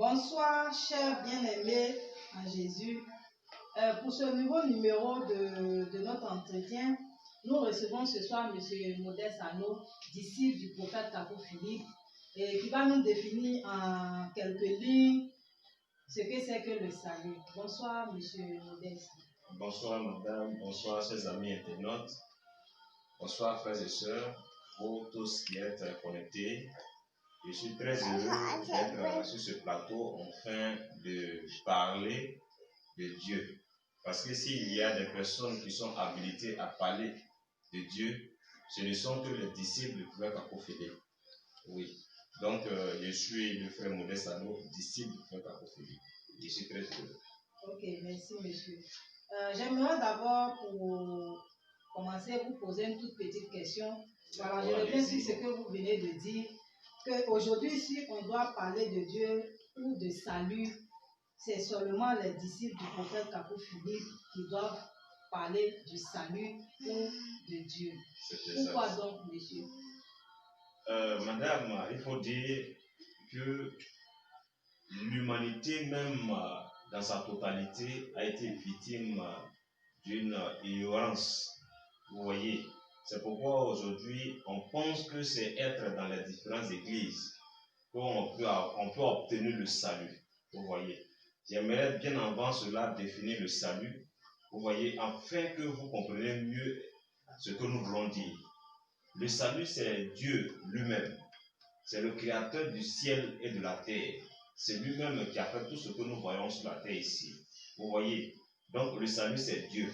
Bonsoir, chers bien-aimés en Jésus. Pour ce nouveau numéro de notre entretien, nous recevons ce soir M. Modeste Ano, disciple du prophète Kakou Philippe, qui va nous définir en quelques lignes ce que c'est que le salut. Bonsoir, M. Modeste. Bonsoir, madame. Bonsoir, chers amis internautes. Bonsoir, frères et sœurs, vous tous qui êtes connectés. Je suis très heureux d'être sur ce plateau afin de parler de Dieu. Parce que s'il y a des personnes qui sont habilitées à parler de Dieu, ce ne sont que les disciples du prophète Kakou Philippe. Oui. Donc, je suis le frère Modeste Ano, disciple du prophète Kakou Philippe. Je suis très heureux. Ok, merci, monsieur. J'aimerais d'abord, pour commencer, vous poser une toute petite question. Voilà, je reviens sur ce que vous venez de dire. Qu'aujourd'hui, si on doit parler de Dieu ou de salut, c'est seulement les disciples du prophète Kakou Philippe qui doivent parler du salut ou de Dieu. Pourquoi donc, monsieur? Madame, il faut dire que l'humanité même dans sa totalité a été victime d'une ignorance. Vous voyez, c'est pourquoi aujourd'hui on pense que c'est être dans les différentes églises qu'on peut obtenir le salut. Vous voyez, j'aimerais bien avant cela définir le salut. Vous voyez, afin que vous compreniez mieux ce que nous voulons dire. Le salut, c'est Dieu lui-même. C'est le créateur du ciel et de la terre. C'est lui-même qui a fait tout ce que nous voyons sur la terre ici. Vous voyez, donc le salut, c'est Dieu.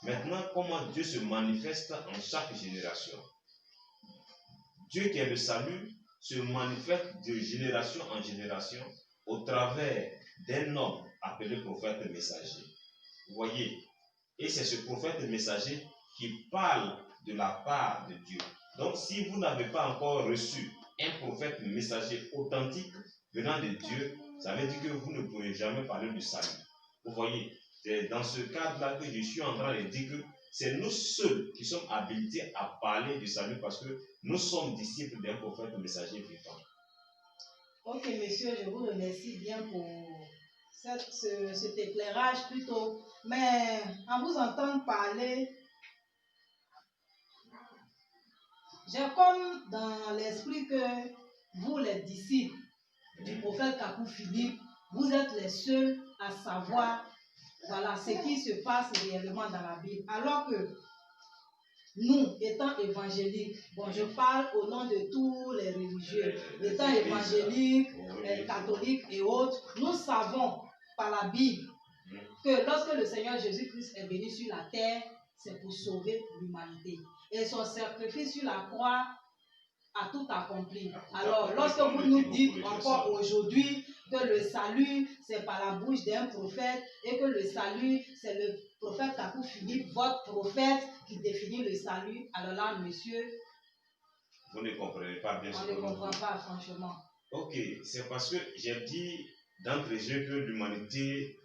Maintenant, comment Dieu se manifeste en chaque génération? Dieu qui est le salut se manifeste de génération en génération au travers d'un homme appelé prophète messager. Vous voyez, et c'est ce prophète messager qui parle de la part de Dieu. Donc, si vous n'avez pas encore reçu un prophète messager authentique venant de Dieu, ça veut dire que vous ne pourrez jamais parler du salut. Vous voyez, c'est dans ce cadre-là que je suis en train de dire que c'est nous seuls qui sommes habilités à parler du salut parce que nous sommes disciples d'un prophète messager vivant. Ok, monsieur, je vous remercie bien pour cet éclairage plutôt. Mais en vous entendant parler, j'ai comme dans l'esprit que vous, les disciples du prophète Kakou Philippe, vous êtes les seuls à savoir voilà, ce qui se passe réellement dans la Bible. Alors que nous, étant évangéliques, bon, je parle au nom de tous les religieux, étant évangéliques, catholiques et autres, nous savons par la Bible que lorsque le Seigneur Jésus-Christ est venu sur la terre, c'est pour sauver l'humanité. Et son sacrifice sur la croix a tout accompli. Alors, lorsque vous nous dites encore aujourd'hui que le salut, c'est par la bouche d'un prophète et que le salut, c'est le prophète Kakou Philippe, votre prophète, qui définit le salut, alors là, monsieur, vous ne comprenez pas bien ce que on ne comprend pas, franchement. Ok, c'est parce que j'ai dit d'entrée de jeu que l'humanité,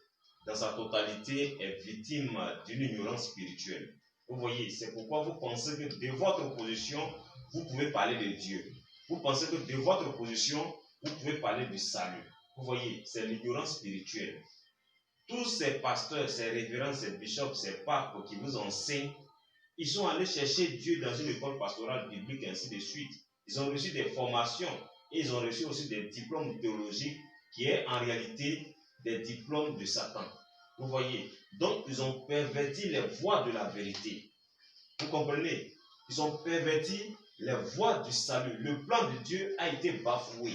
dans sa totalité, est victime d'une ignorance spirituelle. Vous voyez, c'est pourquoi vous pensez que de votre position, vous pouvez parler de Dieu. Vous pensez que de votre position, vous pouvez parler du salut. Vous voyez, c'est l'ignorance spirituelle. Tous ces pasteurs, ces révérends, ces bishops, ces papes qui vous enseignent, ils sont allés chercher Dieu dans une école pastorale biblique, ainsi de suite. Ils ont reçu des formations et ils ont reçu aussi des diplômes théologiques qui est en réalité des diplômes de Satan. Vous voyez, donc ils ont perverti les voies de la vérité. Vous comprenez? Ils ont perverti les voies du salut. Le plan de Dieu a été bafoué.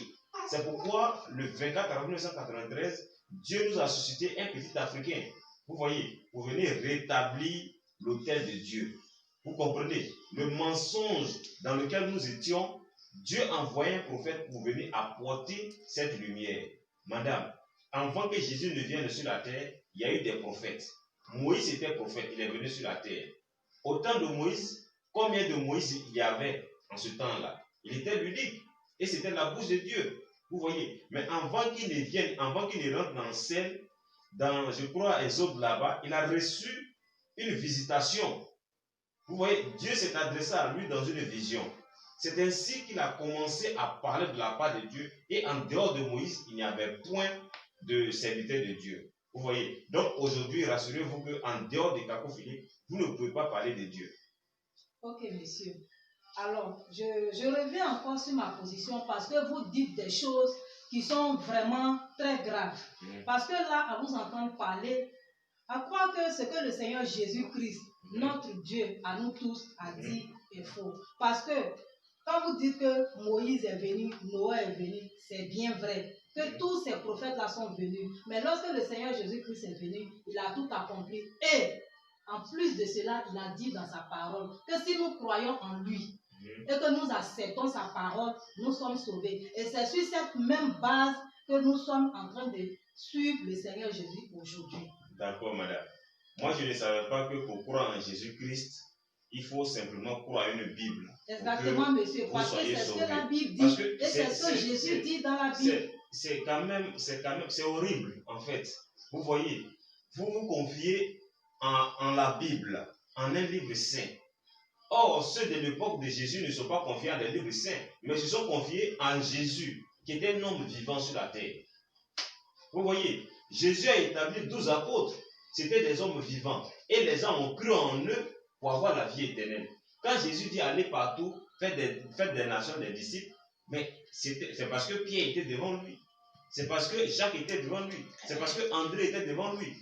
C'est pourquoi le 24 avril 1993, Dieu nous a suscité un petit Africain. Vous voyez, pour venir rétablir l'autel de Dieu. Vous comprenez? Le mensonge dans lequel nous étions, Dieu a envoyé un prophète pour venir apporter cette lumière. Madame, avant que Jésus ne vienne sur la terre, il y a eu des prophètes. Moïse était prophète, il est venu sur la terre. Au temps de Moïse, combien de Moïse il y avait en ce temps-là? Il était l'unique. Et c'était la bouche de Dieu. Vous voyez. Mais avant qu'il ne vienne, avant qu'il ne rentre dans le ciel, dans, je crois, Exode là-bas, il a reçu une visitation. Vous voyez, Dieu s'est adressé à lui dans une vision. C'est ainsi qu'il a commencé à parler de la part de Dieu. Et en dehors de Moïse, il n'y avait point de serviteur de Dieu. Vous voyez. Donc aujourd'hui, rassurez-vous qu'en dehors de Kakou Philippe, vous ne pouvez pas parler de Dieu. Ok, monsieur. Alors, je reviens encore sur ma position parce que vous dites des choses qui sont vraiment très graves. Parce que là, à vous entendre parler, à croire que ce que le Seigneur Jésus-Christ, notre Dieu, à nous tous, a dit est faux. Parce que quand vous dites que Moïse est venu, Noé est venu, c'est bien vrai. Que tous ces prophètes-là sont venus. Mais lorsque le Seigneur Jésus-Christ est venu, il a tout accompli. Et en plus de cela, il a dit dans sa parole que si nous croyons en lui et que nous acceptons sa parole, nous sommes sauvés. Et c'est sur cette même base que nous sommes en train de suivre le Seigneur Jésus aujourd'hui. D'accord, madame. Moi, je ne savais pas que pour croire en Jésus-Christ, il faut simplement croire à une Bible. Exactement, monsieur. Parce que c'est ce que la Bible dit. Et c'est ce que Jésus dit dans la Bible. C'est horrible, en fait. Vous voyez, vous vous confiez en la Bible, en un livre saint. Or, ceux de l'époque de Jésus ne sont pas confiés en des livres saints, mais se sont confiés en Jésus, qui était un homme vivant sur la terre. Vous voyez, Jésus a établi 12 apôtres. C'était des hommes vivants. Et les gens ont cru en eux pour avoir la vie éternelle. Quand Jésus dit allez partout, faites des nations des disciples, mais c'est parce que Pierre était devant lui. C'est parce que Jacques était devant lui. C'est parce que André était devant lui.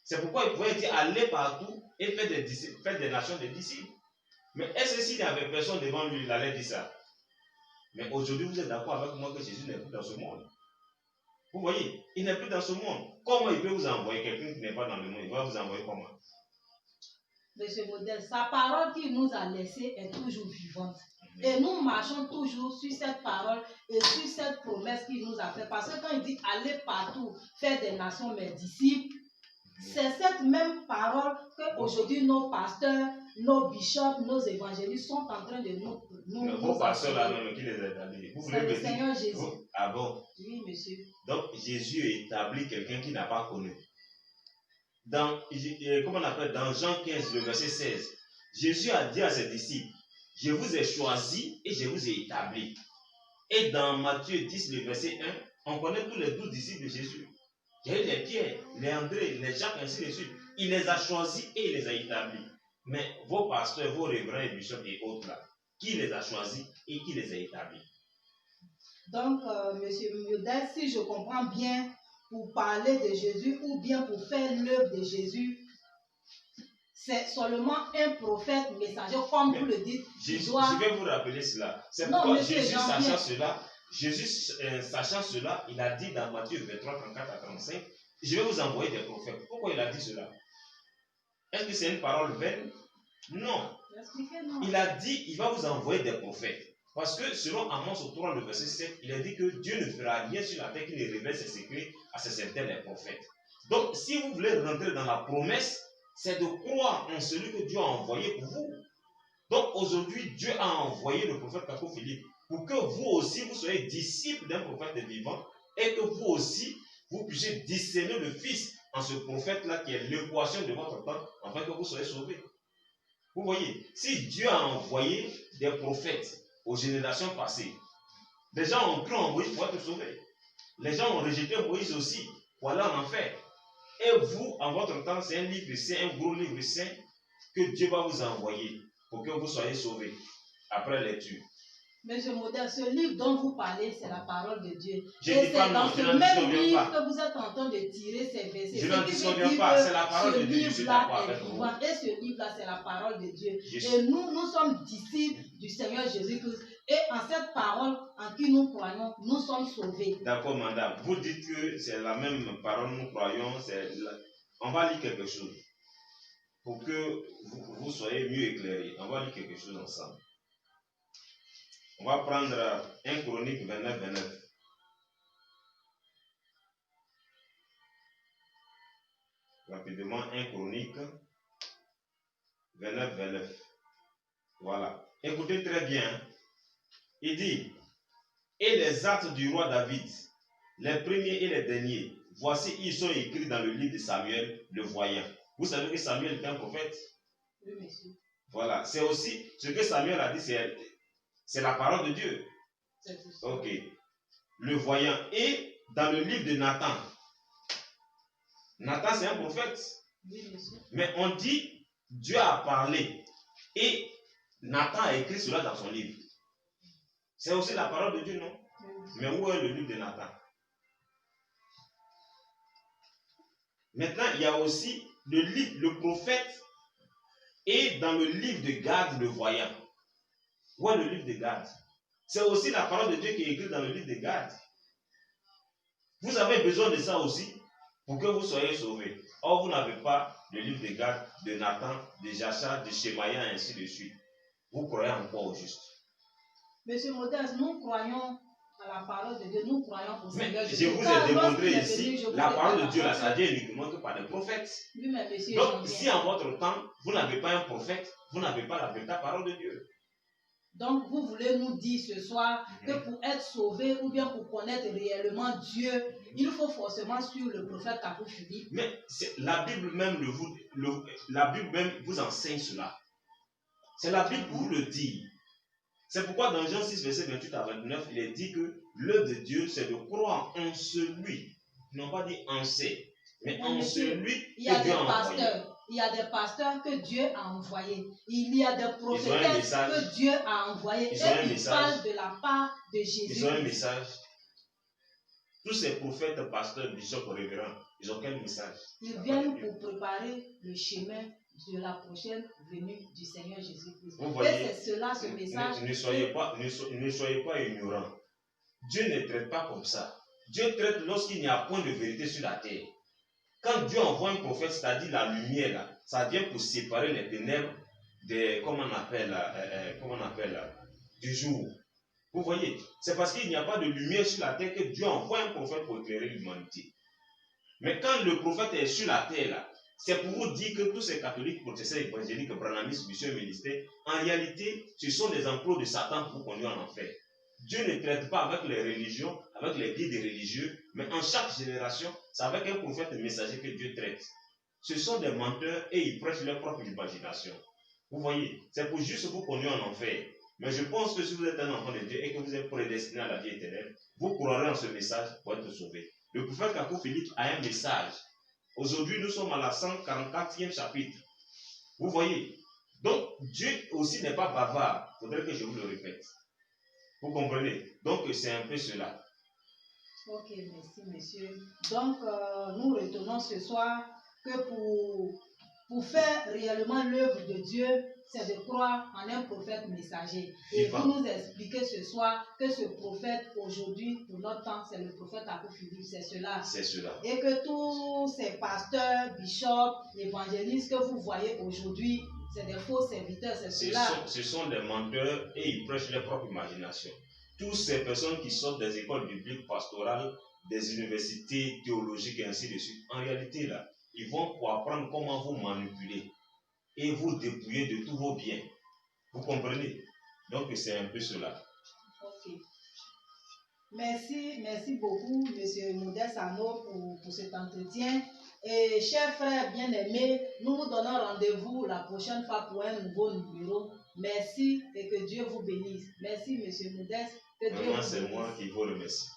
C'est pourquoi il pouvait dire allez partout et faites des nations des disciples. Mais est-ce que s'il n'y avait personne devant lui, il allait dire ça? Mais aujourd'hui, vous êtes d'accord avec moi que Jésus n'est plus dans ce monde. Vous voyez, il n'est plus dans ce monde. Comment il peut vous envoyer quelqu'un qui n'est pas dans le monde? Il va vous envoyer comment? Monsieur Modèle, sa parole qu'il nous a laissée est toujours vivante. Et nous marchons toujours sur cette parole et sur cette promesse qu'il nous a faite. Parce que quand il dit allez partout, faire des nations mes disciples, c'est cette même parole qu'aujourd'hui nos pasteurs, nos bishops, nos évangélistes sont en train de nous vos pasteurs là même qui les a établis. C'est le Seigneur Jésus. Ah bon? Oui, monsieur. Donc Jésus a établi quelqu'un qui n'a pas connu. Dans Jean 15, le verset 16, Jésus a dit à ses disciples, je vous ai choisi et je vous ai établi. Et dans Matthieu 10, le verset 1, on connaît tous les 12 disciples de Jésus. Il y a eu les Pierre, les André, les Jacques, ainsi de suite. Il les a choisis et il les a établis. Mais vos pasteurs, vos révérends et bishops et autres là, qui les a choisis et qui les a établis? Donc, monsieur Miodel, si je comprends bien, pour parler de Jésus ou bien pour faire l'œuvre de Jésus, c'est seulement un prophète messager, comme vous le dites. Je vais vous rappeler cela. C'est pourquoi Jésus, sachant cela, il a dit dans Matthieu 23, 34 à 35, je vais vous envoyer des prophètes. Pourquoi il a dit cela? Est-ce que c'est une parole vaine? Non. Il a dit, il va vous envoyer des prophètes. Parce que selon Amos 3, le verset 7, il a dit que Dieu ne fera rien sur la terre qui ne révèle ses secrets à ses certains les prophètes. Donc, si vous voulez rentrer dans la promesse, c'est de croire en celui que Dieu a envoyé pour vous. Donc, aujourd'hui, Dieu a envoyé le prophète Kakou Philippe pour que vous aussi, vous soyez disciples d'un prophète vivant et que vous aussi, vous puissiez discerner le Fils en ce prophète-là qui est l'équation de votre temps, afin que vous soyez sauvés. Vous voyez, si Dieu a envoyé des prophètes aux générations passées, les gens ont cru en Moïse pour être sauvés. Les gens ont rejeté Moïse aussi pour aller en enfer. Et vous, en votre temps, c'est un livre saint, un gros livre saint que Dieu va vous envoyer pour que vous soyez sauvés après lecture. Monsieur Modèle, ce livre dont vous parlez, c'est la parole de Dieu. Je ne dis pas non, je n'en disconviens pas. Que vous êtes en train de tirer ces versets. Je n'en disconviens pas, c'est la parole de Dieu. Je suis d'accord avec vous. Et ce livre-là, c'est la parole de Dieu. Et nous sommes disciples du Seigneur Jésus-Christ. Et en cette parole en qui nous croyons, nous sommes sauvés. D'accord, madame. Vous dites que c'est la même parole, nous croyons. On va lire quelque chose pour que vous soyez mieux éclairés. On va lire quelque chose ensemble. On va prendre 1 Chronique 29, 29. Rapidement, 1 Chronique 29, 29. Voilà. Écoutez très bien. Il dit, et les actes du roi David, les premiers et les derniers, voici, ils sont écrits dans le livre de Samuel, le voyant. Vous savez que Samuel est un prophète? Oui, monsieur. Voilà. C'est aussi ce que Samuel a dit, C'est la parole de Dieu. Ok. Le voyant. Et dans le livre de Nathan. Nathan, c'est un prophète. Oui, mais on dit, Dieu a parlé. Et Nathan a écrit cela dans son livre. C'est aussi la parole de Dieu, non? Mais où est le livre de Nathan? Maintenant, il y a aussi le livre, le prophète, et dans le livre de Gad, le voyant. Où est le livre de Gad? C'est aussi la parole de Dieu qui est écrite dans le livre de Gad. Vous avez besoin de ça aussi pour que vous soyez sauvés. Or, vous n'avez pas le livre de Gad, de Nathan, de Jacha, de Shemaïa, et ainsi de suite. Vous croyez encore au juste. Monsieur Modeste, nous croyons à la parole de Dieu, nous croyons au Seigneur. Je vous ai démontré ici, la parole de Dieu, là, ça vient uniquement que par des prophètes. Oui, mais monsieur, donc, si en votre temps, vous n'avez pas un prophète, vous n'avez pas la véritable parole de Dieu. Donc, vous voulez nous dire ce soir que pour être sauvé ou bien pour connaître réellement Dieu, il faut forcément suivre le prophète Kakou Philippe. Mais la Bible même la Bible même vous enseigne cela. C'est la Bible qui vous le dit. C'est pourquoi dans Jean 6, verset 28 à 29, il est dit que l'œuvre de Dieu, c'est de croire en celui. Ils n'ont pas dit en c'est, mais en celui que Dieu a envoyé. Il y a des pasteurs que Dieu a envoyés. Il y a des prophétesses que Dieu a envoyés. Ils parlent de la part de Jésus. Ils ont un message. Tous ces prophètes, pasteurs, bishops, révérends, ils ont quel message? Ils viennent pour préparer le chemin de la prochaine venue du Seigneur Jésus-Christ. Et c'est cela, ce message. Ne soyez pas ignorants. Dieu ne traite pas comme ça. Dieu traite lorsqu'il n'y a point de vérité sur la terre. Quand Dieu envoie un prophète, c'est-à-dire la lumière, là, ça vient pour séparer les ténèbres des, du jour. Vous voyez, c'est parce qu'il n'y a pas de lumière sur la terre que Dieu envoie un prophète pour éclairer l'humanité. Mais quand le prophète est sur la terre, là, c'est pour vous dire que tous ces catholiques, protestants, évangéliques, branhamistes, missions, ministères, en réalité, ce sont des emplois de Satan pour vous conduire en enfer. Dieu ne traite pas avec les religions, avec les guides religieux, mais en chaque génération, c'est avec un prophète messager que Dieu traite. Ce sont des menteurs et ils prêchent leur propre imagination. Vous voyez, c'est pour juste vous conduire en enfer. Mais je pense que si vous êtes un enfant de Dieu et que vous êtes prédestiné à la vie éternelle, vous croirez en ce message pour être sauvé. Le prophète Kakou Philippe a un message. Aujourd'hui, nous sommes à la 144e chapitre. Vous voyez, donc Dieu aussi n'est pas bavard. Il faudrait que je vous le répète. Vous comprenez? Donc c'est un peu cela. Ok, merci monsieur. Donc nous retenons ce soir que pour faire réellement l'œuvre de Dieu, c'est de croire en un prophète messager. Et vous nous expliquez ce soir que ce prophète aujourd'hui, pour notre temps, c'est le prophète Kakou Philippe, c'est cela. C'est cela. Et que tous ces pasteurs, bishops, évangélistes que vous voyez aujourd'hui, c'est des faux serviteurs, c'est cela. Ce sont des menteurs et ils prêchent leur propre imagination. Toutes ces personnes qui sortent des écoles bibliques pastorales, des universités théologiques et ainsi de suite, en réalité là, ils vont pour apprendre comment vous manipuler et vous dépouiller de tous vos biens. Vous comprenez? Donc c'est un peu cela. Ok. Merci beaucoup, M. Modeste Ano, pour cet entretien. Et chers frères bien-aimés, nous vous donnons rendez-vous la prochaine fois pour un nouveau numéro. Merci et que Dieu vous bénisse. Merci, M. Modeste. Que Dieu vous bénisse. C'est moi qui vous remercie.